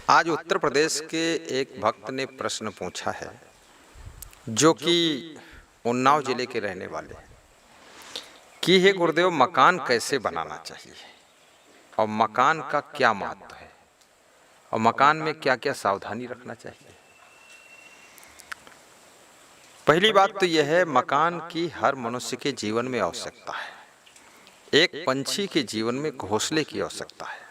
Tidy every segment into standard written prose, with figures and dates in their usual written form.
आज उत्तर प्रदेश के एक भक्त ने प्रश्न पूछा है, जो कि उन्नाव जिले के रहने वाले हैं, कि हे गुरुदेव, मकान कैसे बनाना चाहिए और मकान का क्या महत्व है और मकान में क्या क्या सावधानी रखना चाहिए। पहली बात तो यह है, मकान की हर मनुष्य के जीवन में आवश्यकता है। एक पंछी के जीवन में घोंसले की आवश्यकता है।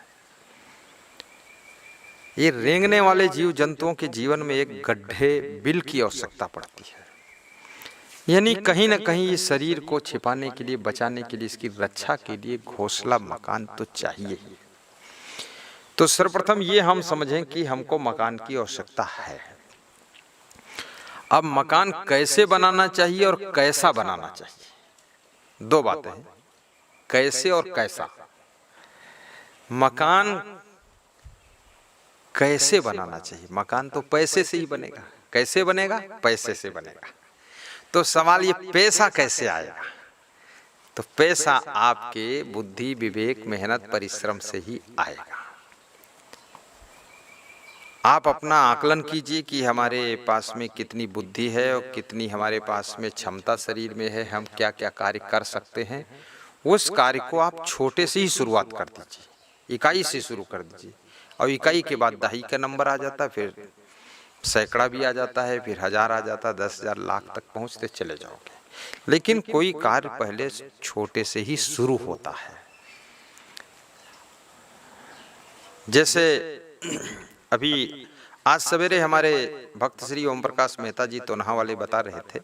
ये रेंगने वाले जीव जंतुओं के जीवन में एक गड्ढे बिल की आवश्यकता पड़ती है। यानी कहीं ना कहीं इस शरीर को छिपाने के लिए, बचाने के लिए, इसकी रक्षा के लिए घोंसला, मकान तो चाहिए ही। तो सर्वप्रथम ये हम समझें कि हमको मकान की आवश्यकता है। अब मकान कैसे बनाना चाहिए और कैसा बनाना चाहिए, दो बातें हैं, कैसे और कैसा। मकान कैसे बनाना चाहिए? मकान तो पैसे से ही बनेगा। कैसे बनेगा? पैसे से बनेगा। तो सवाल ये, पैसा कैसे आएगा? तो पैसा आपके बुद्धि, विवेक, मेहनत, परिश्रम से ही आएगा। आप अपना आकलन कीजिए कि हमारे पास में कितनी बुद्धि है और कितनी हमारे पास में क्षमता शरीर में है, हम क्या क्या कार्य कर सकते हैं। उस कार्य को आप छोटे से ही शुरुआत कर दीजिए, इकाई से शुरू कर दीजिए, और इकाई के बाद दहाई का नंबर आ जाता है, फिर सैकड़ा भी आ जाता है, फिर हजार आ जाता है, 10,000, लाख तक पहुंचते चले जाओगे। लेकिन कोई कार्य पहले छोटे से ही शुरू होता है। जैसे अभी आज सवेरे हमारे भक्त श्री ओम प्रकाश मेहता जी तोनहा वाले बता रहे थे,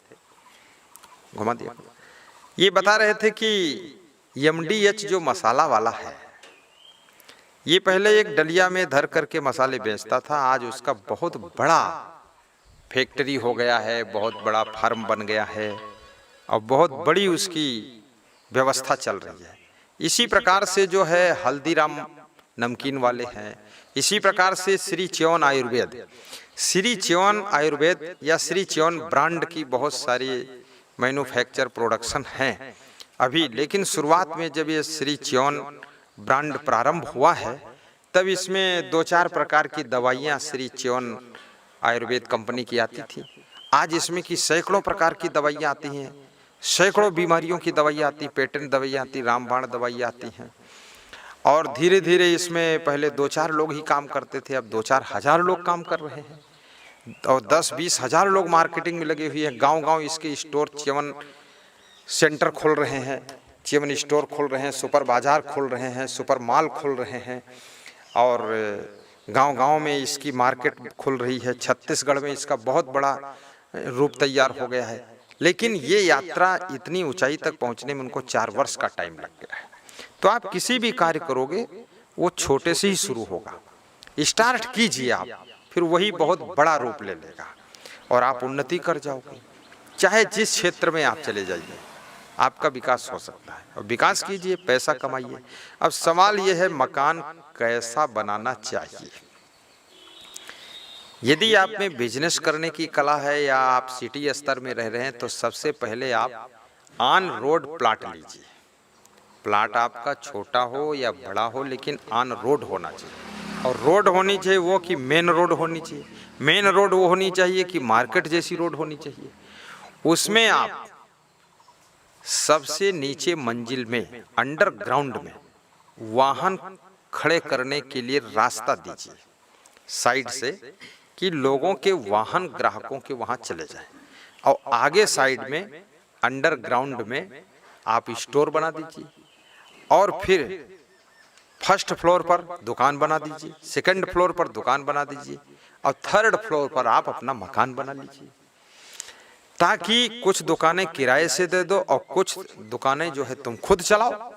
घुमा दिया, ये बता रहे थे कि MDH जो मसाला वाला है, ये पहले एक डलिया में धर करके मसाले बेचता था। आज उसका बहुत बड़ा फैक्ट्री हो गया है, बहुत बड़ा फार्म बन गया है और बहुत बड़ी उसकी व्यवस्था चल रही है। इसी प्रकार से जो है हल्दीराम नमकीन वाले हैं, इसी प्रकार से श्री च्यवन आयुर्वेद, श्री च्यवन आयुर्वेद या श्री च्यवन ब्रांड की बहुत सारी मैन्युफैक्चर प्रोडक्शन हैं अभी। लेकिन शुरुआत में जब ये श्री च्यवन ब्रांड प्रारंभ हुआ है, तब इसमें 2-4 प्रकार की दवाइयाँ श्री च्यवन आयुर्वेद कंपनी की आती थी। आज इसमें की सैकड़ों प्रकार की दवाइयाँ आती हैं, सैकड़ों बीमारियों की दवाइयाँ आती, पेटेंट दवाइयाँ आती, रामबाण दवाइयाँ आती हैं। और धीरे धीरे इसमें पहले 2-4 लोग ही काम करते थे, अब 2-4 हजार लोग काम कर रहे हैं और 10-20 हजार लोग मार्केटिंग में लगे हुए हैं। गांव-गांव इसके स्टोर, च्यवन सेंटर खोल रहे हैं, च्यवन स्टोर खोल रहे हैं, सुपर बाजार खोल रहे हैं, सुपर मॉल खोल रहे हैं और गांव-गांव में इसकी मार्केट खुल रही है। छत्तीसगढ़ में इसका बहुत बड़ा रूप तैयार हो गया है। लेकिन ये यात्रा इतनी ऊंचाई तक पहुंचने में उनको 4 वर्ष का टाइम लग गया है। तो आप किसी भी कार्य करोगे वो छोटे से ही शुरू होगा। स्टार्ट कीजिए आप, फिर वही बहुत बड़ा रूप ले लेगा और आप उन्नति कर जाओगे। चाहे जिस क्षेत्र में आप चले जाइए, आपका विकास हो सकता है। और विकास कीजिए, पैसा कमाइए। अब सवाल यह है, मकान कैसा बनाना चाहिए। यदि आप में बिजनेस करने की कला है या आप सिटी स्तर में रह रहे हैं, तो सबसे पहले आप ऑन रोड प्लाट लीजिए। प्लाट आपका छोटा हो या बड़ा हो, लेकिन ऑन रोड होना चाहिए। और रोड होनी चाहिए वो कि मेन रोड होनी चाहिए। मेन रोड वो होनी चाहिए कि मार्केट जैसी रोड होनी चाहिए। उसमें आप सबसे नीचे मंजिल में, अंडरग्राउंड में वाहन खड़े करने के लिए रास्ता दीजिए साइड से, कि लोगों के वाहन, ग्राहकों के वहां चले जाएं। और आगे साइड में अंडरग्राउंड में आप स्टोर बना दीजिए और फिर फर्स्ट फ्लोर पर दुकान बना दीजिए, सेकंड फ्लोर पर दुकान बना दीजिए और थर्ड फ्लोर पर आप अपना मकान बना लीजिए, ताकि कुछ दुकानें किराए से दे दो और कुछ दुकानें जो है तुम खुद चलाओ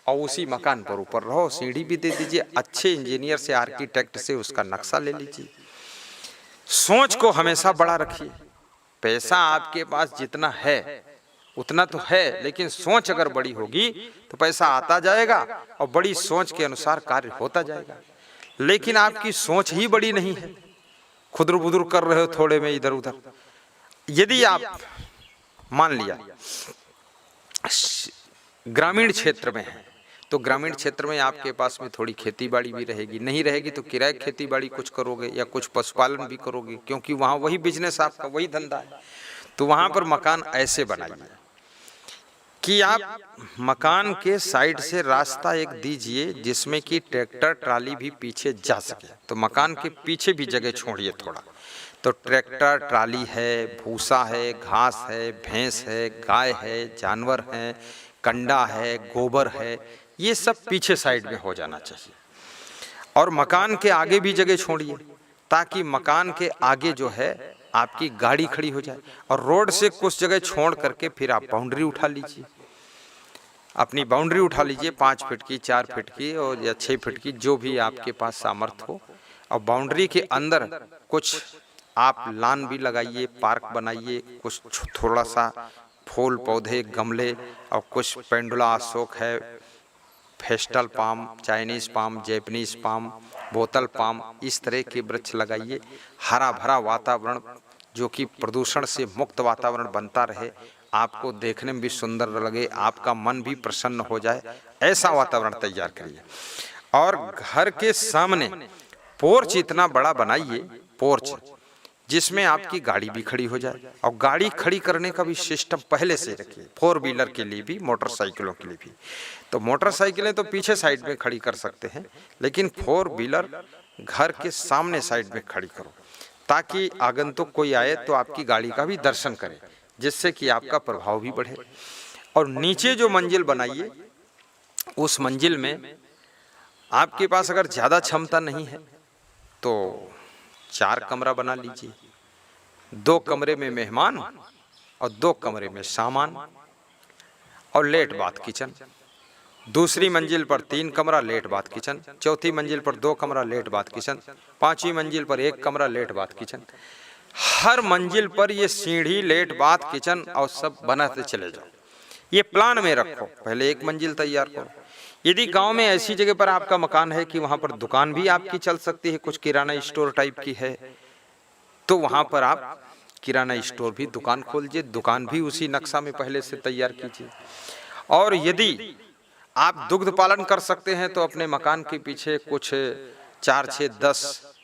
और उसी मकान पर ऊपर रहो। सीढ़ी भी दे दीजिए, अच्छे इंजीनियर से, आर्किटेक्ट से उसका नक्शा ले लीजिए। सोच को हमेशा बड़ा रखिए। पैसा आपके पास जितना है उतना तो है, लेकिन सोच अगर बड़ी होगी तो पैसा आता जाएगा और बड़ी सोच के अनुसार कार्य होता जाएगा। लेकिन आपकी सोच ही बड़ी नहीं है, खुदर बुदर कर रहे हो थोड़े में इधर उधर। यदि आप मान लिया ग्रामीण क्षेत्र में है, तो ग्रामीण क्षेत्र में आपके पास में थोड़ी खेती बाड़ी भी रहेगी, नहीं रहेगी तो किराए खेती बाड़ी कुछ करोगे या कुछ पशुपालन भी करोगे, क्योंकि वहाँ वही बिजनेस आपका, वही धंधा है। तो वहाँ पर मकान ऐसे बनाइए कि आप मकान के साइड से रास्ता एक दीजिए जिसमें कि ट्रैक्टर ट्राली भी पीछे जा सके। तो मकान के पीछे भी जगह छोड़िए थोड़ा, तो ट्रैक्टर ट्राली है, भूसा है, घास है, भैंस है, गाय है, जानवर हैं, कंडा है, गोबर है, ये सब पीछे साइड में हो जाना चाहिए। और मकान के आगे भी जगह छोड़िए ताकि मकान के आगे जो है आपकी गाड़ी खड़ी हो जाए। और रोड से कुछ जगह छोड़ करके फिर आप बाउंड्री उठा लीजिए, अपनी बाउंड्री उठा लीजिए 5 फीट की, 4 फीट की और या 6 फीट की, जो भी आपके पास सामर्थ्य हो। और बाउंड्री के अंदर कुछ आप लान भी लगाइए, पार्क बनाइए, कुछ थोड़ा सा फूल पौधे गमले और कुछ पेंडुला अशोक है, fishtail palm, Chinese palm, Japanese palm, बोतल पाम, इस तरह के वृक्ष लगाइए। हरा भरा वातावरण जो कि प्रदूषण से मुक्त वातावरण बनता रहे, आपको देखने में भी सुंदर लगे, आपका मन भी प्रसन्न हो जाए, ऐसा वातावरण तैयार करिए। और घर के सामने पोर्च इतना बड़ा बनाइए, पोर्च जिसमें आपकी गाड़ी भी खड़ी हो जाए। और गाड़ी खड़ी करने का भी सिस्टम पहले से रखिए, 4 व्हीलर के लिए भी, मोटरसाइकिलों के लिए भी। तो मोटरसाइकिलें तो पीछे साइड में खड़ी कर सकते हैं, लेकिन 4 व्हीलर घर के सामने साइड में खड़ी करो ताकि आगंतुक कोई आए तो आपकी गाड़ी का भी दर्शन करे, जिससे कि आपका प्रभाव भी बढ़े। और नीचे जो मंजिल बनाइए, उस मंजिल में आपके पास अगर ज़्यादा क्षमता नहीं है तो 4 कमरा बना लीजिए, 2 कमरे में मेहमान और 2 कमरे में सामान और लेट बाथ किचन। दूसरी मंजिल पर 3 कमरा लेट बाथ किचन, चौथी मंजिल पर 2 कमरा लेट बाथ किचन, 5वीं मंजिल पर 1 कमरा लेट बाथ किचन। हर मंजिल पर ये सीढ़ी, लेट बाथ किचन और सब बनाते चले जाओ। ये प्लान में रखो, पहले 1 मंजिल तैयार करो। यदि गांव में ऐसी जगह पर आपका मकान है कि वहां पर दुकान भी आपकी चल सकती है, कुछ किराना स्टोर टाइप की है, तो वहां पर आप किराना स्टोर भी दुकान खोल लीजिए, दुकान भी उसी नक्शा में पहले से तैयार कीजिए। और यदि आप दुग्ध पालन कर सकते हैं तो अपने मकान के पीछे कुछ 4, 6, 10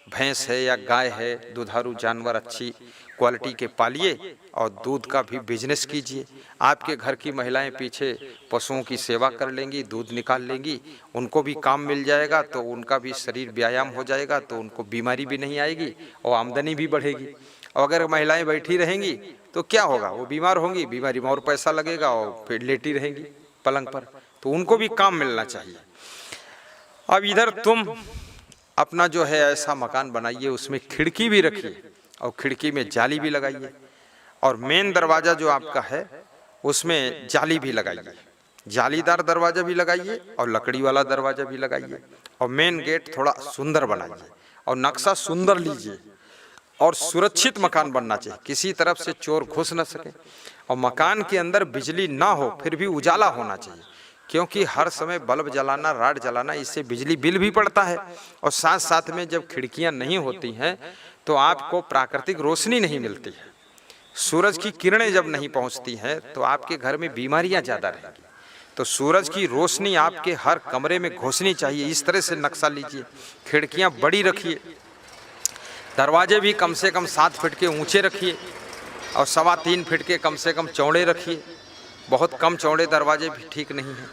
भैंस है या गाय है, दुधारू जानवर अच्छी क्वालिटी के पालिए और दूध का भी बिजनेस कीजिए। आपके घर की महिलाएं पीछे पशुओं की सेवा कर लेंगी, दूध निकाल लेंगी, उनको भी काम मिल जाएगा, तो उनका भी शरीर व्यायाम हो जाएगा, तो उनको बीमारी भी नहीं आएगी और आमदनी भी बढ़ेगी। और अगर महिलाएं बैठी रहेंगी तो क्या होगा, वो बीमार होंगी, बीमारी में और पैसा लगेगा और फिर लेटी रहेंगी पलंग पर, तो उनको भी काम मिलना चाहिए। अब इधर तुम अपना जो है ऐसा मकान बनाइए, उसमें खिड़की भी रखिए और खिड़की में जाली भी लगाइए। और मेन दरवाजा जो आपका है उसमें जाली भी लगाइए, जालीदार दरवाजा भी लगाइए और लकड़ी वाला दरवाजा भी लगाइए। और मेन गेट थोड़ा सुंदर बनाइए और नक्शा सुंदर लीजिए। और सुरक्षित मकान बनना चाहिए, किसी तरफ से चोर घुस न सके। और मकान के अंदर बिजली ना हो फिर भी उजाला होना चाहिए, क्योंकि हर समय बल्ब जलाना, राड जलाना, इससे बिजली बिल भी पड़ता है। और साथ साथ में जब खिड़कियां नहीं होती हैं तो आपको प्राकृतिक रोशनी नहीं मिलती है, सूरज की किरणें जब नहीं पहुंचती हैं तो आपके घर में बीमारियां ज़्यादा रहेंगी। तो सूरज की रोशनी आपके हर कमरे में घुसनी चाहिए, इस तरह से नक्शा लीजिए। खिड़कियां बड़ी रखिए, दरवाजे भी कम से कम 7 फीट के ऊंचे रखिए और 3.25 फीट के कम से कम चौड़े रखिए, बहुत कम चौड़े दरवाजे भी ठीक नहीं हैं।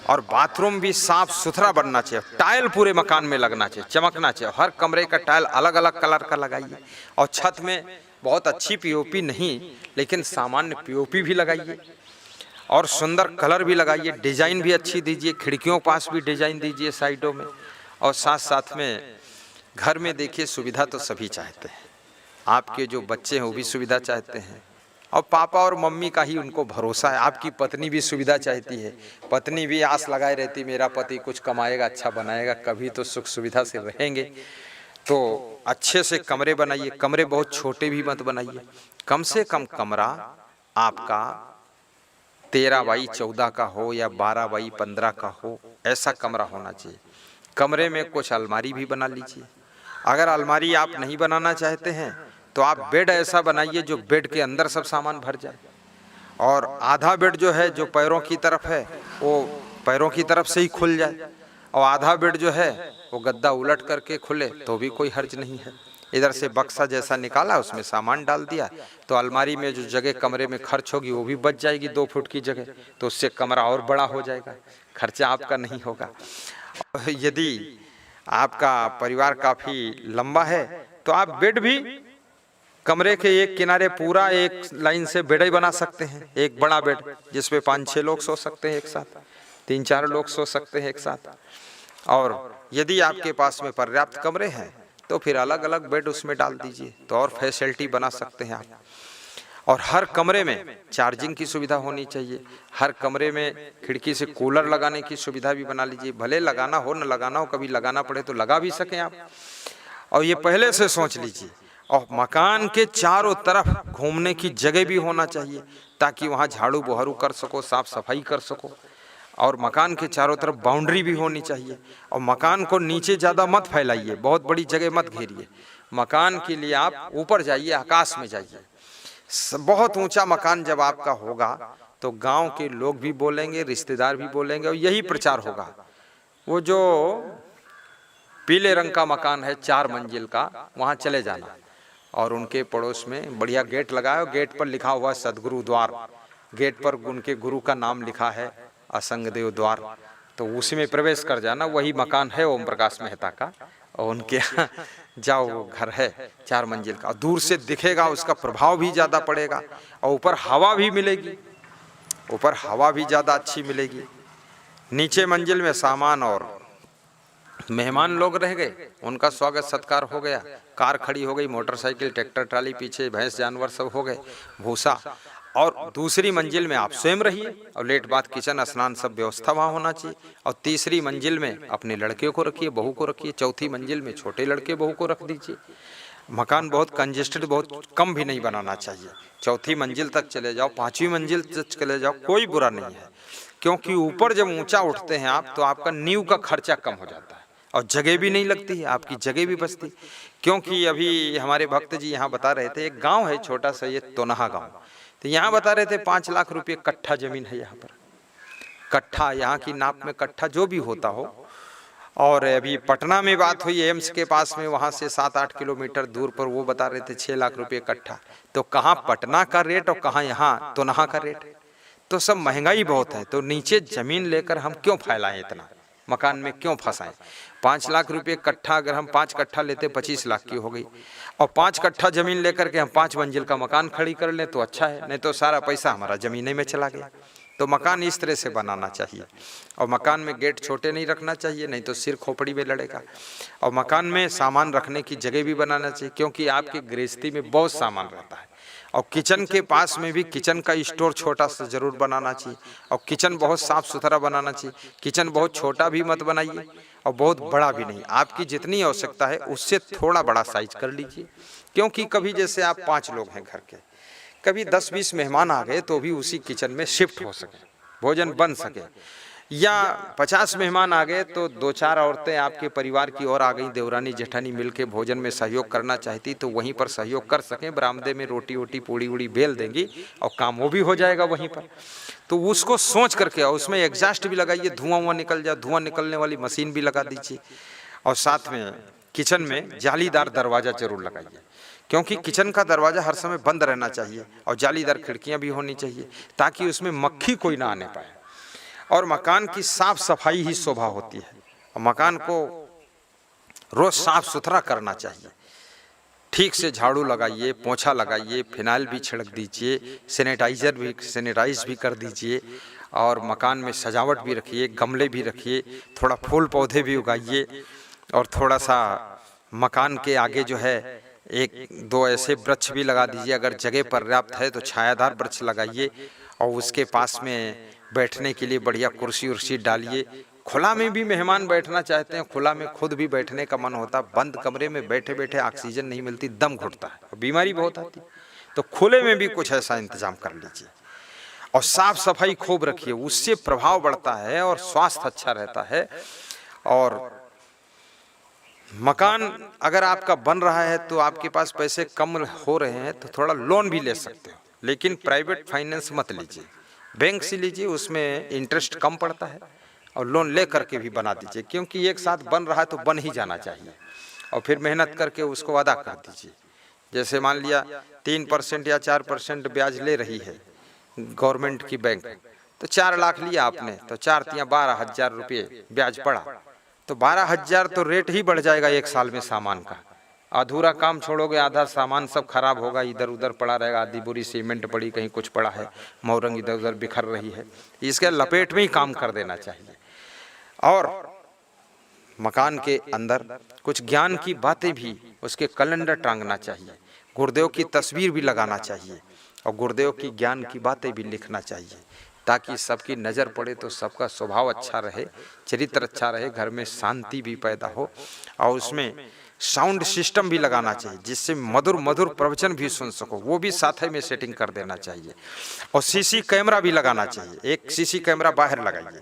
और बाथरूम भी साफ सुथरा बनना चाहिए, टाइल पूरे मकान में लगना चाहिए, चमकना चाहिए, हर कमरे का टाइल अलग अलग कलर का लगाइए। और छत में बहुत अच्छी पीओपी नहीं, लेकिन सामान्य पीओपी भी लगाइए और सुंदर कलर भी लगाइए, डिजाइन भी अच्छी दीजिए, खिड़कियों के पास भी डिजाइन दीजिए साइडों में। और साथ साथ में घर में देखिए, सुविधा तो सभी चाहते हैं, आपके जो बच्चे हैं वो भी सुविधा चाहते हैं, और पापा और मम्मी का ही उनको भरोसा है। आपकी पत्नी भी सुविधा चाहती है, पत्नी भी आस लगाए रहती, मेरा पति कुछ कमाएगा, अच्छा बनाएगा, कभी तो सुख सुविधा से रहेंगे। तो अच्छे से कमरे बनाइए, कमरे बहुत छोटे भी मत बनाइए, कम से कम कमरा आपका 13 बाई 14 का हो या 12 बाई 15 का हो, ऐसा कमरा होना चाहिए। कमरे में कुछ अलमारी भी बना लीजिए। अगर अलमारी आप नहीं बनाना चाहते हैं तो आप बेड ऐसा बनाइए जो बेड के अंदर सब सामान भर जाए, और आधा बेड जो है, जो पैरों की तरफ है, वो पैरों की तरफ से ही खुल जाए, और आधा बेड जो है वो गद्दा उलट करके खुले तो भी कोई हर्ज नहीं है। इधर से बक्सा जैसा निकाला, उसमें सामान डाल दिया, तो अलमारी में जो जगह कमरे में खर्च होगी वो भी बच जाएगी 2 फुट की जगह, तो उससे कमरा और बड़ा हो जाएगा, खर्चा आपका नहीं होगा। यदि आपका परिवार काफी लंबा है तो आप बेड भी कमरे के एक किनारे पूरा एक लाइन से बेड ही बना सकते हैं, एक बड़ा बेड जिसमें 5-6 लोग सो सकते हैं एक साथ, 3-4 लोग सो सकते हैं एक साथ। और यदि आपके पास में पर्याप्त कमरे हैं तो फिर अलग अलग बेड उसमें डाल दीजिए, तो और फैसिलिटी बना सकते हैं आप। और हर कमरे में चार्जिंग की सुविधा होनी चाहिए, हर कमरे में खिड़की से कूलर लगाने की सुविधा भी बना लीजिए, भले लगाना हो न लगाना हो, कभी लगाना पड़े तो लगा भी सकें आप। और ये पहले से सोच लीजिए। और मकान के चारों तरफ घूमने की जगह भी होना चाहिए ताकि वहाँ झाड़ू बहारू कर सको, साफ सफाई कर सको। और मकान के चारों तरफ बाउंड्री भी होनी चाहिए। और मकान को नीचे ज़्यादा मत फैलाइए, बहुत बड़ी जगह मत घेरिए। मकान के लिए आप ऊपर जाइए, आकाश में जाइए। बहुत ऊंचा मकान जब आपका होगा तो गांव के लोग भी बोलेंगे, रिश्तेदार भी बोलेंगे, और यही प्रचार होगा। वो जो पीले रंग का मकान है 4 मंजिल का, वहाँ चले जाना और उनके पड़ोस में बढ़िया गेट लगाओ, गेट पर लिखा हुआ सदगुरु द्वार, गेट पर उनके गुरु का नाम लिखा है असंगदेव द्वार, तो उसी में प्रवेश कर जाना। वही मकान है ओम प्रकाश मेहता का, और उनके यहाँ जाओ, वो घर है 4 मंजिल का, दूर से दिखेगा, उसका प्रभाव भी ज़्यादा पड़ेगा, और ऊपर हवा भी मिलेगी, ऊपर हवा भी ज़्यादा अच्छी मिलेगी। नीचे मंजिल में सामान और मेहमान लोग रह गए, उनका स्वागत सत्कार हो गया, कार खड़ी हो गई, मोटरसाइकिल, ट्रैक्टर ट्राली, पीछे भैंस जानवर सब हो गए, भूसा। और दूसरी मंजिल में आप स्वयं रहिए, और लेट बात किचन स्नान सब व्यवस्था वहाँ होना चाहिए। और तीसरी मंजिल में अपने लड़के को रखिए, बहू को रखिए। चौथी मंजिल में छोटे लड़के बहू को रख दीजिए। मकान बहुत कंजेस्टेड, बहुत कम भी नहीं बनाना चाहिए। चौथी मंजिल तक चले जाओ, 5वीं मंजिल तक चले जाओ, कोई बुरा नहीं है, क्योंकि ऊपर जब ऊंचा उठते हैं आप तो आपका नींव का खर्चा कम हो जाता है और जगह भी नहीं लगती है, आपकी जगह भी बचती। क्योंकि अभी हमारे भक्त जी यहाँ बता रहे थे, एक गांव है छोटा सा, ये तोनहा गांव, तो यहाँ बता रहे थे 5 लाख रुपए कट्ठा जमीन है यहाँ पर। कट्ठा यहाँ की नाप में कट्ठा जो भी होता हो। और अभी पटना में बात हुई एम्स के पास में, वहाँ से 7-8 किलोमीटर दूर पर, वो बता रहे थे 6 लाख रुपए कट्ठा। तो कहाँ पटना का रेट और कहाँ यहाँ तोनहा का रेट, तो सब महंगाई बहुत है। तो नीचे जमीन लेकर हम क्यों फैलाएं, इतना मकान में क्यों फंसाएं। 5 लाख रुपए कट्ठा, अगर हम 5 कट्ठा लेते 25 लाख की हो गई, और 5 कट्ठा जमीन लेकर के हम 5 मंजिल का मकान खड़ी कर लें तो अच्छा है, नहीं तो सारा पैसा हमारा जमीने में चला गया। तो मकान इस तरह से बनाना चाहिए। और मकान में गेट छोटे नहीं रखना चाहिए, नहीं तो सिर खोपड़ी में लड़ेगा। और मकान में सामान रखने की जगह भी बनाना चाहिए, क्योंकि आपकी गृहस्थी में बहुत सामान रहता है। और किचन के पास में भी किचन का स्टोर छोटा सा जरूर बनाना चाहिए। और किचन बहुत साफ सुथरा बनाना चाहिए। किचन बहुत छोटा भी मत बनाइए और बहुत बड़ा भी नहीं, आपकी जितनी आवश्यकता है उससे थोड़ा बड़ा साइज कर लीजिए। क्योंकि कभी जैसे आप 5 लोग हैं घर के, कभी 10-20 मेहमान आ गए तो भी उसी किचन में शिफ्ट हो सके, भोजन बन सके। या 50 मेहमान आ गए तो 2-4 औरतें आपके परिवार की और आ गई, देवरानी जेठानी मिलके भोजन में सहयोग करना चाहती तो वहीं पर सहयोग कर सकें। बरामदे में रोटी वोटी पूड़ी उड़ी बेल देंगी और काम वो भी हो जाएगा वहीं पर। तो उसको सोच करके, और उसमें एग्जॉस्ट भी लगाइए, धुआं निकल जाए, धुआं निकलने वाली मशीन भी लगा दीजिए। और साथ में किचन में जालीदार दरवाजा जरूर लगाइए, क्योंकि किचन का दरवाजा हर समय बंद रहना चाहिए। और जालीदार खिड़कियां भी होनी चाहिए ताकि उसमें मक्खी कोई ना आने पाए। और मकान की साफ सफाई ही शोभा होती है। और मकान को रोज साफ सुथरा करना चाहिए। ठीक से झाड़ू लगाइए, पोंछा लगाइए, फिनाइल भी छिड़क दीजिए, सैनिटाइज भी कर दीजिए। और मकान में सजावट भी रखिए, गमले भी रखिए, थोड़ा फूल पौधे भी उगाइए। और थोड़ा सा मकान के आगे जो है 1-2 ऐसे वृक्ष भी लगा दीजिए, अगर जगह पर्याप्त है तो छायादार वृक्ष लगाइए। और उसके पास में बैठने के लिए बढ़िया कुर्सी उर्सी डालिए। खुला में भी मेहमान बैठना चाहते हैं, खुला में खुद भी बैठने का मन होता, बंद कमरे में बैठे बैठे ऑक्सीजन नहीं मिलती, दम घुटता है, बीमारी बहुत आती। तो खुले में भी कुछ ऐसा इंतजाम कर लीजिए। और साफ सफाई खूब रखिए, उससे प्रभाव बढ़ता है और स्वास्थ्य अच्छा रहता है। और मकान अगर आपका बन रहा है तो आपके पास पैसे कम हो रहे हैं तो थोड़ा लोन भी ले सकते हो, लेकिन प्राइवेट फाइनेंस मत लीजिए, बैंक से लीजिए, उसमें इंटरेस्ट कम पड़ता है। और लोन ले करके भी बना दीजिए, क्योंकि एक साथ बन रहा है तो बन ही जाना चाहिए, और फिर मेहनत करके उसको अदा कर दीजिए। जैसे मान लिया 3% या 4% ब्याज ले रही है गवर्नमेंट की बैंक, तो 4 लाख लिया आपने, तो 4 तिया 12,000 रुपये ब्याज पड़ा, तो 12,000 तो रेट ही बढ़ जाएगा एक साल में सामान का। अधूरा काम छोड़ोगे, आधा सामान सब खराब होगा, इधर उधर पड़ा रहेगा, आधी बोरी सीमेंट पड़ी, कहीं कुछ पड़ा है, मोरंग इधर उधर बिखर रही है, इसके लपेट में ही काम कर देना चाहिए। और मकान के अंदर कुछ ज्ञान की बातें भी, उसके कैलेंडर टांगना चाहिए, गुरुदेव की तस्वीर भी लगाना चाहिए, और गुरुदेव की ज्ञान की बातें भी लिखना चाहिए, ताकि सबकी नज़र पड़े तो सबका स्वभाव अच्छा रहे, चरित्र अच्छा रहे, घर में शांति भी पैदा हो। और उसमें साउंड सिस्टम भी लगाना चाहिए, जिससे मधुर मधुर प्रवचन भी सुन सको, वो भी साथ में सेटिंग कर देना चाहिए। और सीसी कैमरा भी लगाना चाहिए, एक सीसी कैमरा बाहर लगाइए,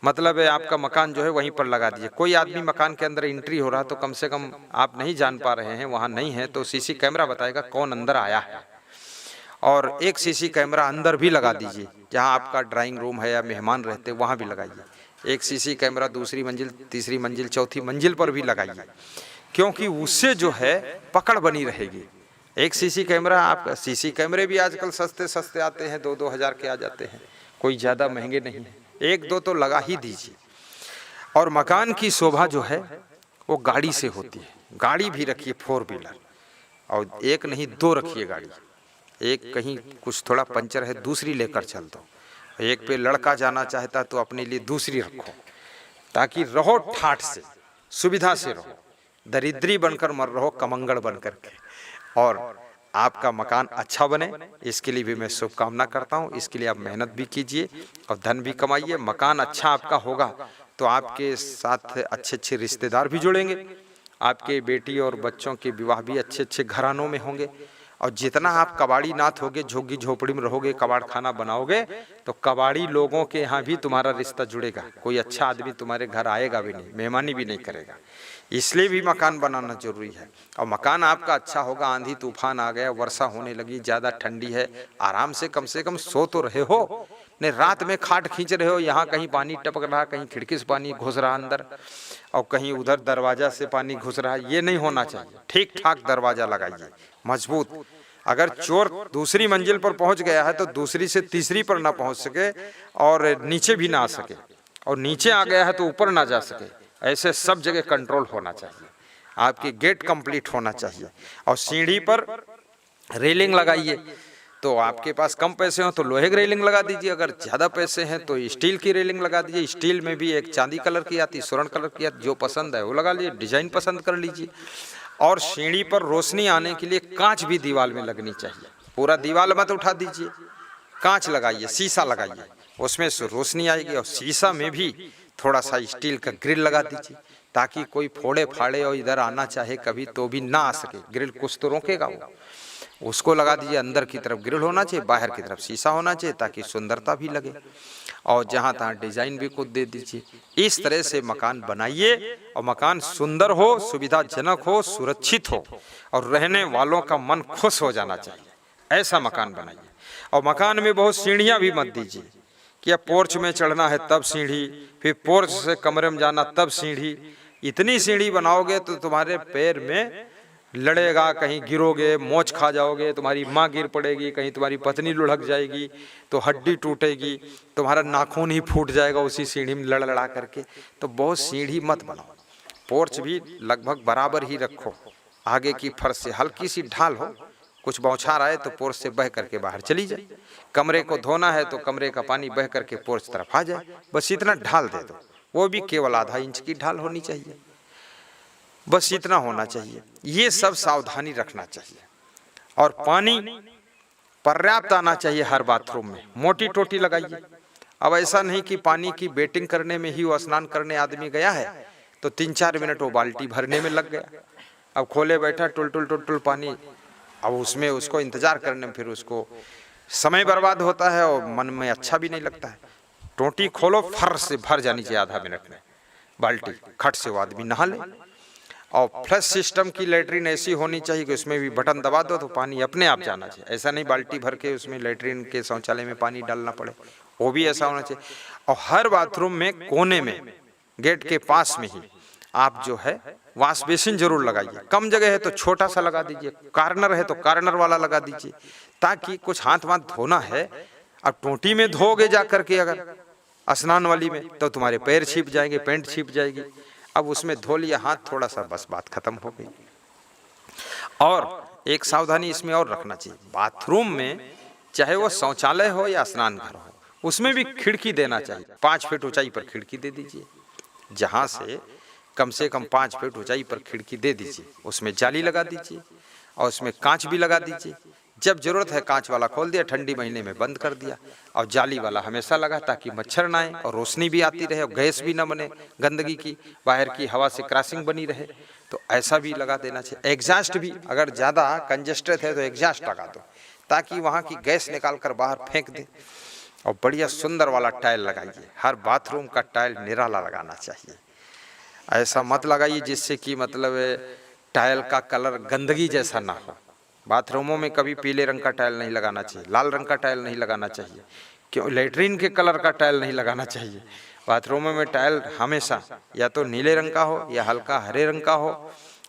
मतलब है आपका मकान जो है वहीं पर लगा दीजिए। कोई आदमी मकान के अंदर एंट्री हो रहा तो कम से कम आप नहीं जान पा रहे हैं, वहाँ नहीं है, तो सीसी कैमरा बताएगा कौन अंदर आया है। और एक सीसी कैमरा अंदर भी लगा दीजिए, जहाँ आपका ड्राइंग रूम है या मेहमान रहते वहाँ भी लगाइए। एक सीसी कैमरा दूसरी मंजिल, तीसरी मंजिल, चौथी मंजिल पर भी लगाइए, क्योंकि उससे जो है पकड़ बनी रहेगी। एक सीसी कैमरा, आप सीसी कैमरे भी आजकल सस्ते सस्ते आते हैं, 2-2 हज़ार के आ जाते हैं, कोई ज़्यादा महंगे नहीं है, 1-2 तो लगा ही दीजिए। और मकान की शोभा जो है वो गाड़ी से होती है, गाड़ी भी रखिए 4 व्हीलर, और एक नहीं 2 रखिए गाड़ी, एक कहीं कुछ थोड़ा पंचर है दूसरी लेकर चल दो, एक पे लड़का जाना चाहता तो अपने लिए दूसरी रखो, ताकि रहो ठाठ से, सुविधा से रहो, दरिद्री बनकर मर रहो कमंगड़ बनकर के, और आपका मकान अच्छा बने, इसके लिए भी मैं शुभकामना करता हूँ। इसके लिए आप मेहनत भी कीजिए और धन भी कमाइए। मकान अच्छा आपका होगा तो आपके साथ अच्छे अच्छे रिश्तेदार भी जुड़ेंगे, आपके बेटी और बच्चों के विवाह भी अच्छे अच्छे घरानों में होंगे। और जितना आप कबाड़ी नाथ होगे, झोगी झोपड़ी में रहोगे, कबाड़ खाना बनाओगे, तो कबाड़ी लोगों के यहाँ भी तुम्हारा रिश्ता जुड़ेगा, कोई अच्छा आदमी तुम्हारे घर आएगा भी नहीं, मेहमानी भी नहीं करेगा। इसलिए भी मकान बनाना जरूरी है। और मकान आपका अच्छा होगा, आंधी तूफान आ गया, वर्षा होने लगी, ज़्यादा ठंडी है, आराम से कम सो तो रहे हो, नहीं रात में खाट खींच रहे हो, यहाँ कहीं पानी टपक रहा, कहीं खिड़की से पानी घुस रहा अंदर, और कहीं उधर दरवाजा से पानी घुस रहा, ये नहीं होना चाहिए। ठीक ठाक दरवाजा लगाइए, मजबूत। अगर चोर दूसरी मंजिल पर पहुंच गया है तो दूसरी से तीसरी पर ना पहुंच सके, और नीचे भी ना आ सके, और नीचे आ गया है तो ऊपर ना जा सके। ऐसे सब जगह कंट्रोल होना चाहिए, आपकी गेट कंप्लीट होना चाहिए। और सीढ़ी पर रेलिंग लगाइए, तो आपके पास कम पैसे हो तो लोहे की रेलिंग लगा दीजिए, अगर ज़्यादा पैसे हैं तो स्टील की रेलिंग लगा दीजिए। स्टील में भी एक चांदी कलर की आती, स्वर्ण कलर की आती, जो पसंद है वो लगा लीजिए, डिजाइन पसंद कर लीजिए। और सीढ़ी पर रोशनी आने के लिए कांच भी दीवार में लगनी चाहिए, पूरा दीवार मत उठा दीजिए, कांच लगाइए, शीशा लगाइए, उसमें से रोशनी आएगी। और शीशा में भी थोड़ा सा स्टील का ग्रिल लगा दीजिए, ताकि कोई फोड़े फाड़े और इधर आना चाहे कभी तो भी ना आ सके। ग्रिल कुछ तो रोकेगा वो, उसको लगा दीजिए। अंदर की तरफ ग्रिल होना चाहिए, बाहर की तरफ शीशा होना चाहिए, ताकि सुंदरता भी लगे। और जहाँ तहाँ डिजाइन भी खुद दे दीजिए। इस तरह से मकान बनाइए, और मकान सुंदर हो, सुविधाजनक हो, सुरक्षित हो, और रहने वालों का मन खुश हो जाना चाहिए, ऐसा मकान बनाइए। और मकान में बहुत सीढ़ियाँ भी मत दीजिए कि अब पोर्च में चढ़ना है तब सीढ़ी, फिर पोर्च से कमरे में जाना तब सीढ़ी। इतनी सीढ़ी बनाओगे तो तुम्हारे पैर में लड़ेगा, कहीं गिरोगे मोच खा जाओगे, तुम्हारी माँ गिर पड़ेगी, कहीं तुम्हारी पत्नी लुढ़क जाएगी तो हड्डी टूटेगी, तुम्हारा नाखून ही फूट जाएगा उसी सीढ़ी में लड़ लड़ा करके। तो बहुत सीढ़ी मत बनाओ, पोर्च भी लगभग बराबर ही रखो, आगे की फर्श से हल्की सी ढाल हो, कुछ बौछार आए तो पोर्च से बह करके बाहर चली जाए। कमरे को धोना है तो कमरे का पानी बह करके पोर्च तरफ आ जाए, बस इतना ढाल दे दो, वो भी केवल आधा इंच की ढाल होनी चाहिए, बस इतना होना चाहिए। ये सब सावधानी रखना चाहिए। और पानी पर्याप्त आना चाहिए हर बाथरूम में, मोटी टोटी लगाइए। अब ऐसा नहीं कि पानी की बेटिंग करने में ही वो स्नान करने आदमी गया है तो 3-4 मिनट वो बाल्टी भरने में लग गया, अब खोले बैठा टुल टुल टुल टुल पानी, अब उसमें उसको इंतजार करने में फिर उसको समय बर्बाद होता है और मन में अच्छा भी नहीं लगता है। टोटी खोलो, फर से भर जानी चाहिए आधा मिनट में बाल्टी, खट से वो आदमी नहा ले। और फ्लश सिस्टम की लेटरिन ऐसी होनी चाहिए कि उसमें भी बटन दबा दो तो पानी अपने आप जाना चाहिए, ऐसा नहीं बाल्टी भर के उसमें लेटरिन के शौचालय में पानी डालना पड़े, वो भी ऐसा होना चाहिए। और हर बाथरूम में कोने में गेट के पास में ही आप जो है वॉश बेसिन जरूर लगाइए। कम जगह है तो छोटा सा लगा दीजिए, कॉर्नर है तो कॉर्नर वाला लगा दीजिए, ताकि कुछ हाथ वाथ धोना है, अब टोटी में धोगे जा करके अगर स्नान वाली में तो तुम्हारे पैर छिप जाएंगे, पैंट छिप जाएगी। अब उसमें धो लिया हाथ थोड़ा सा, बस बात खत्म हो गई। और एक सावधानी इसमें और रखना चाहिए, बाथरूम में चाहे वो शौचालय हो या स्नान घर हो, उसमें भी खिड़की देना चाहिए। 5 फीट ऊंचाई पर खिड़की दे दीजिए, जहां से कम 5 फीट ऊंचाई पर खिड़की दे दीजिए, उसमें जाली लगा दीजिए और उसमें कांच भी लगा दीजिए। जब जरूरत है कांच वाला खोल दिया, ठंडी महीने में बंद कर दिया, और जाली वाला हमेशा लगा, ताकि मच्छर ना आए और रोशनी भी आती रहे और गैस भी ना बने गंदगी की, बाहर की हवा से क्रॉसिंग बनी रहे। तो ऐसा भी लगा देना चाहिए। एग्जॉस्ट भी अगर ज़्यादा कंजेस्टेड है तो एग्जॉस्ट लगा दो, ताकि वहाँ की गैस निकाल कर बाहर फेंक दे। और बढ़िया सुंदर वाला टाइल लगाइए, हर बाथरूम का टाइल निराला लगाना चाहिए। ऐसा मत लगाइए जिससे कि मतलब टाइल का कलर गंदगी जैसा ना हो। बाथरूमों में कभी पीले रंग का टाइल नहीं लगाना चाहिए, लाल रंग का टाइल नहीं लगाना चाहिए, क्यों लेटरिन के कलर का टाइल नहीं लगाना चाहिए। बाथरूमों में टाइल हमेशा या तो नीले रंग का हो या हल्का हरे रंग का हो,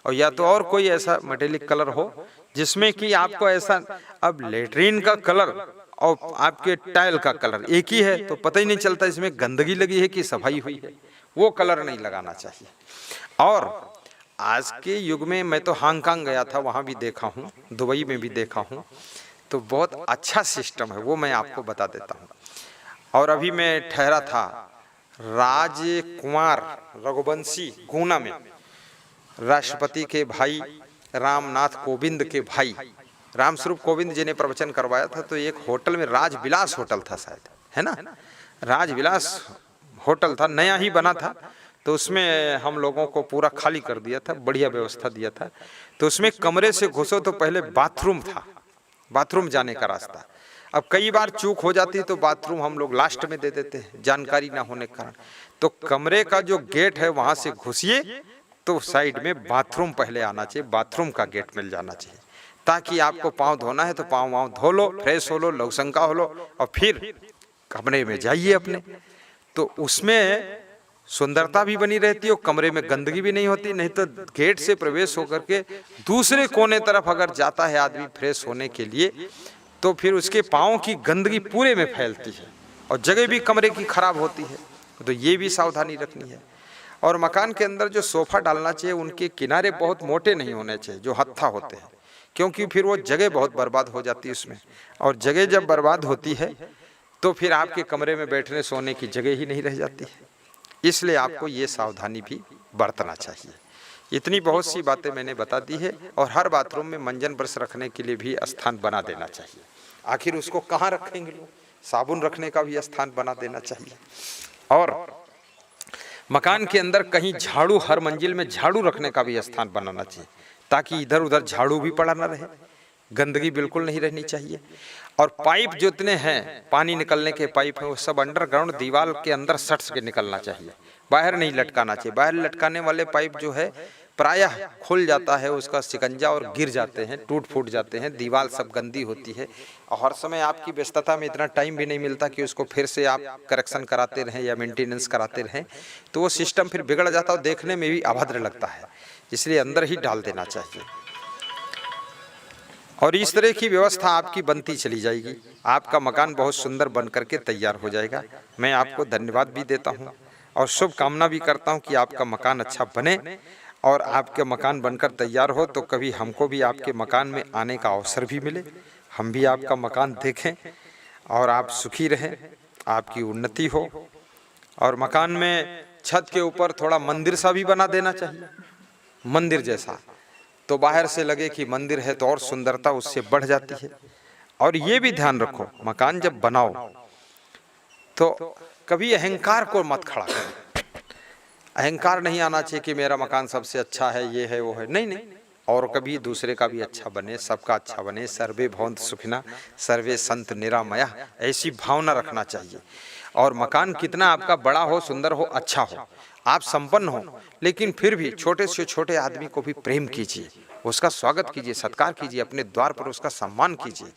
और या तो और कोई ऐसा मेटेलिक कलर हो जिसमें कि आपको ऐसा, अब लेटरिन का कलर और आपके टाइल का कलर एक ही है तो पता ही नहीं चलता इसमें गंदगी लगी है कि सफाई हुई है, वो कलर नहीं लगाना चाहिए। और आज के युग में मैं तो हांगकांग गया था, वहाँ भी देखा हूँ, दुबई में भी देखा हूँ, तो बहुत अच्छा सिस्टम है, वो मैं आपको बता देता हूँ। और अभी मैं ठहरा था राजकुमार रघुवंशी गुना में, राष्ट्रपति के भाई रामनाथ कोविंद के भाई रामस्वरूप कोविंद जी ने प्रवचन करवाया था। तो एक होटल में, राजविलास होटल था शायद, है ना, राजविलास होटल था, नया ही बना था। तो उसमें हम लोगों को पूरा खाली कर दिया था, बढ़िया व्यवस्था दिया था। तो उसमें कमरे से घुसो तो पहले बाथरूम था, बाथरूम जाने का रास्ता। अब कई बार चूक हो जाती तो बाथरूम हम लोग लास्ट में दे देते हैं, जानकारी ना होने के कारण। तो कमरे का जो गेट है वहां से घुसिए तो साइड में बाथरूम पहले आना चाहिए, बाथरूम का गेट मिल जाना चाहिए, ताकि आपको पाँव धोना है तो पाँव वाँव धो लो, फ्रेश हो लो, लवशंका हो लो, और फिर कमरे में जाइए अपने। तो उसमें सुंदरता भी बनी रहती है और कमरे में गंदगी भी नहीं होती। नहीं तो गेट से प्रवेश होकर के दूसरे कोने तरफ अगर जाता है आदमी फ्रेश होने के लिए, तो फिर उसके पाँव की गंदगी पूरे में फैलती है और जगह भी कमरे की खराब होती है। तो ये भी सावधानी रखनी है। और मकान के अंदर जो सोफा डालना चाहिए, उनके किनारे बहुत मोटे नहीं होने चाहिए, जो हत्था होते हैं, क्योंकि फिर वो जगह बहुत बर्बाद हो जाती है उसमें। और जगह जब बर्बाद होती है तो फिर आपके कमरे में बैठने सोने की जगह ही नहीं रह जाती है। इसलिए आपको ये सावधानी भी बरतना चाहिए। इतनी बहुत सी बातें मैंने बता दी है। और हर बाथरूम में मंजन ब्रश रखने के लिए भी स्थान बना देना चाहिए। आखिर उसको कहाँ रखेंगे लोग, साबुन रखने का भी स्थान बना देना चाहिए। और मकान के अंदर कहीं झाड़ू, हर मंजिल में झाड़ू रखने का भी स्थान बनाना चाहिए, ताकि इधर उधर झाड़ू भी पड़ा ना रहे, गंदगी बिल्कुल नहीं रहनी चाहिए। और पाइप जितने हैं, पानी निकलने के पाइप हैं, वो सब अंडरग्राउंड दीवार के अंदर सट के निकलना चाहिए, बाहर नहीं लटकाना चाहिए। बाहर लटकाने वाले पाइप जो है प्रायः खुल जाता है उसका शिकंजा और गिर जाते हैं, टूट फूट जाते हैं, दीवार सब गंदी होती है। और हर समय आपकी व्यस्तता में इतना टाइम भी नहीं मिलता कि उसको फिर से आप करेक्शन कराते रहें या मेंटेनेंस कराते रहें, तो वो सिस्टम फिर बिगड़ जाता है और देखने में भी अभद्र लगता है। इसलिए अंदर ही डाल देना चाहिए। और इस तरह की व्यवस्था आपकी बनती चली जाएगी, आपका मकान बहुत सुंदर बन करके तैयार हो जाएगा। मैं आपको धन्यवाद भी देता हूँ और शुभकामना भी करता हूँ कि आपका मकान अच्छा बने और आपके मकान बनकर तैयार हो तो कभी हमको भी आपके मकान में आने का अवसर भी मिले, हम भी आपका मकान देखें और आप सुखी रहें, आपकी उन्नति हो। और मकान में छत के ऊपर थोड़ा मंदिर सा भी बना देना चाहिए, मंदिर जैसा, तो बाहर से लगे कि मंदिर है तो और सुंदरता उससे बढ़ जाती है। और ये भी ध्यान रखो, मकान जब बनाओ तो कभी अहंकार को मत खड़ा करो। अहंकार नहीं आना चाहिए कि मेरा मकान सबसे अच्छा है, ये है वो है, नहीं नहीं। और कभी दूसरे का भी अच्छा बने, सबका अच्छा बने। सर्वे भवन्तु सुखिनः सर्वे सन्तु निरामयाः, ऐसी भावना रखना चाहिए। और मकान कितना आपका बड़ा हो, सुंदर हो, अच्छा हो, आप संपन्न हो, लेकिन फिर भी छोटे से छोटे आदमी को भी प्रेम कीजिए, उसका स्वागत कीजिए, सत्कार कीजिए, अपने द्वार पर उसका सम्मान कीजिए।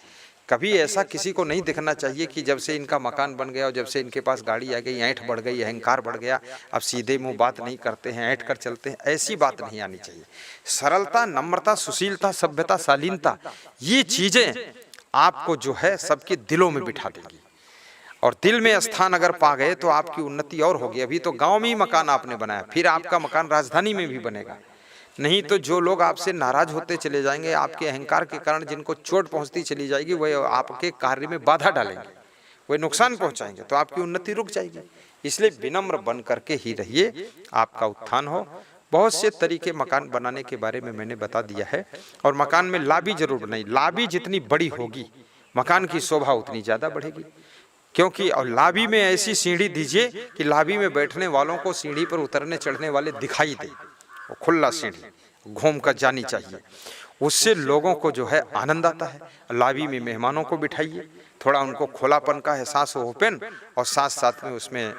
कभी ऐसा किसी को नहीं दिखना चाहिए कि जब से इनका मकान बन गया और जब से इनके पास गाड़ी आ गई, ऐंठ बढ़ गई, अहंकार बढ़ गया, अब सीधे मुंह बात नहीं करते हैं, ऐंठ कर चलते हैं, ऐसी बात नहीं आनी चाहिए। सरलता, नम्रता, सुशीलता, सभ्यता, शालीनता, ये चीजें आपको जो है सबके दिलों में बिठा देंगी, और दिल में स्थान अगर पा गए तो आपकी उन्नति और होगी। अभी तो गांव में ही मकान आपने बनाया, फिर आपका मकान राजधानी में भी बनेगा। नहीं तो जो लोग आपसे नाराज होते चले जाएंगे, आपके अहंकार के कारण जिनको चोट पहुंचती चली जाएगी, वह आपके कार्य में बाधा डालेंगे, वह नुकसान पहुंचाएंगे, तो आपकी उन्नति रुक जाएगी। इसलिए विनम्र बन करके ही रहिए, आपका उत्थान हो। बहुत से तरीके मकान बनाने के बारे में मैंने बता दिया है। और मकान में लाबी जरूर बनाई, लाबी जितनी बड़ी होगी मकान की शोभा उतनी ज्यादा बढ़ेगी। क्योंकि और लाबी में ऐसी सीढ़ी दीजिए कि लाबी में बैठने वालों को सीढ़ी पर उतरने चढ़ने वाले दिखाई दे, वो खुला सीढ़ी घूम कर जानी चाहिए, उससे लोगों को जो है आनंद आता है। लाबी में मेहमानों को बिठाइए, थोड़ा उनको खुलापन का एहसास हो, ओपन, और साथ साथ में उसमें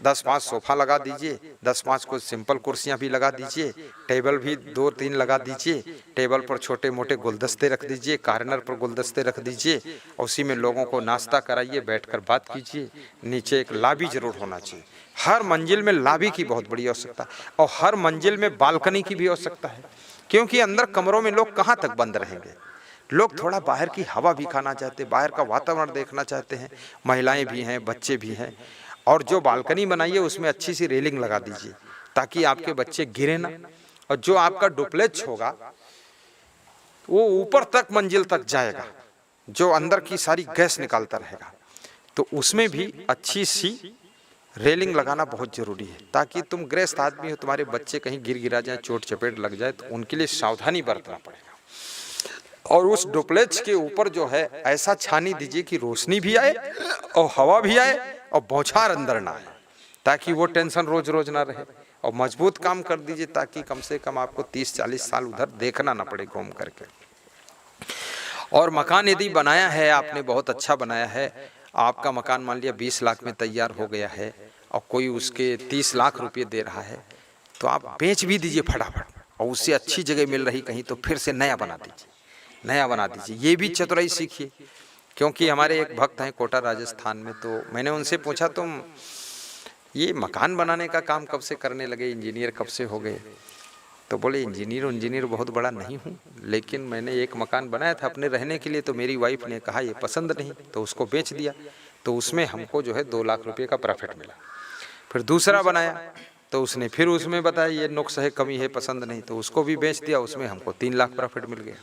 10-5 सोफा लगा दीजिए, 10-5 कुछ सिंपल कुर्सियां भी लगा दीजिए, टेबल भी 2-3 लगा दीजिए, टेबल पर छोटे मोटे गुलदस्ते रख दीजिए, कार्नर पर गुलदस्ते रख दीजिए, उसी में लोगों को नाश्ता कराइए, बैठकर बात कीजिए। नीचे एक लाबी जरूर होना चाहिए, हर मंजिल में लाबी की बहुत बड़ी आवश्यकता, और हर मंजिल में बालकनी की भी आवश्यकता है। क्योंकि अंदर कमरों में लोग कहाँ तक बंद रहेंगे, लोग थोड़ा बाहर की हवा भी खाना चाहते हैं, बाहर का वातावरण देखना चाहते हैं, महिलाएं भी हैं, बच्चे भी हैं। और जो बालकनी बनाइए उसमें अच्छी सी रेलिंग लगा दीजिए ताकि आपके बच्चे गिरे ना। और जो आपका डुप्लेक्स होगा वो ऊपर तक मंजिल तक जाएगा, जो अंदर की सारी गैस निकालता रहेगा, तो उसमें भी अच्छी सी रेलिंग लगाना बहुत जरूरी है, ताकि तुम गृहस्थ आदमी हो, तुम्हारे बच्चे कहीं गिर गिरा जाए, चोट चपेट लग जाए, तो उनके लिए सावधानी बरतना पड़ेगा। और उस डुप्लेक्स के ऊपर जो है ऐसा छानी दीजिए कि रोशनी भी आए और हवा भी आए और बौछार अंदर ना आए, ताकि वो टेंशन रोज रोज ना रहे। और मजबूत काम कर दीजिए ताकि कम से कम आपको 30-40 साल उधर देखना ना पड़े घूम करके। और मकान यदि बनाया है आपने, बहुत अच्छा बनाया है, आपका मकान मान लिया 20 लाख में तैयार हो गया है और कोई उसके 30 लाख रुपए दे रहा है, तो आप बेच भी दीजिए फटाफट, और उससे अच्छी जगह मिल रही कहीं तो फिर से नया बना दीजिए, नया बना दीजिए। ये भी चतुराई सीखिए। क्योंकि हमारे एक भक्त हैं कोटा राजस्थान में, तो मैंने उनसे पूछा तुम ये मकान बनाने का काम कब से करने लगे, इंजीनियर कब से हो गए? तो बोले इंजीनियर बहुत बड़ा नहीं हूँ, लेकिन मैंने एक मकान बनाया था अपने रहने के लिए, तो मेरी वाइफ ने कहा ये पसंद नहीं, तो उसको बेच दिया, तो उसमें हमको जो है 2 लाख रुपये का प्रॉफिट मिला। फिर दूसरा बनाया तो उसने फिर उसमें बताया ये नुक्स है, कमी है, पसंद नहीं, तो उसको भी बेच दिया, उसमें हमको 3 लाख प्रॉफिट मिल गया।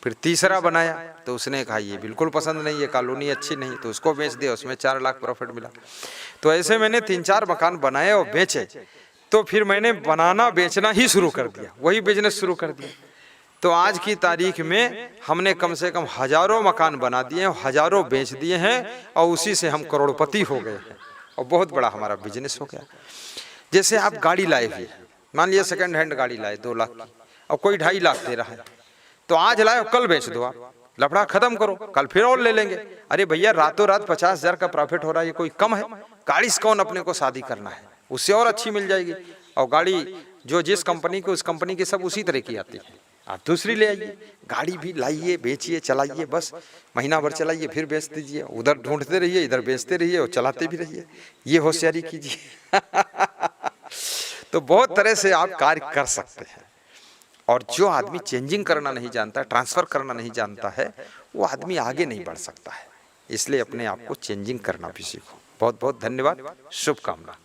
फिर तीसरा बनाया तो उसने कहा ये बिल्कुल पसंद नहीं, ये कॉलोनी अच्छी नहीं, तो उसको बेच दिया, उसमें 4 लाख प्रॉफिट मिला। तो ऐसे मैंने 3-4 मकान बनाए और बेचे, तो फिर मैंने बनाना बेचना ही शुरू कर दिया, वही बिजनेस शुरू कर दिया। तो आज की तारीख में हमने कम से कम हजारों मकान बना दिए हैं, हजारों बेच दिए हैं, और उसी से हम करोड़पति हो गए हैं, और बहुत बड़ा हमारा बिजनेस हो गया। जैसे आप गाड़ी लाए हुए, मान लिया सेकंड हैंड गाड़ी लाए 2 लाख की, और कोई 2.5 लाख दे रहा है, तो आज लाए कल बेच दो, आप लफड़ा खत्म करो, कल फिर और ले लेंगे। अरे भैया रातों रात 50,000 का प्रॉफिट हो रहा है, ये कोई कम है? गाड़ी से कौन अपने को शादी करना है, उससे और अच्छी मिल जाएगी। और गाड़ी जो जिस कंपनी को, उस कंपनी की सब उसी तरह की आती है, आप दूसरी ले आइए। गाड़ी भी लाइए, बेचिए, चलाइए, बस महीना भर चलाइए, फिर बेच दीजिए, उधर ढूंढते रहिए, इधर बेचते रहिए और चलाते भी रहिए, ये होशियारी कीजिए। तो बहुत तरह से आप कार्य कर सकते हैं। और जो आदमी चेंजिंग करना नहीं जानता, ट्रांसफर करना नहीं जानता है, वो आदमी आगे नहीं बढ़ सकता है। इसलिए अपने आप को चेंजिंग करना भी सीखो। बहुत बहुत धन्यवाद, शुभकामना।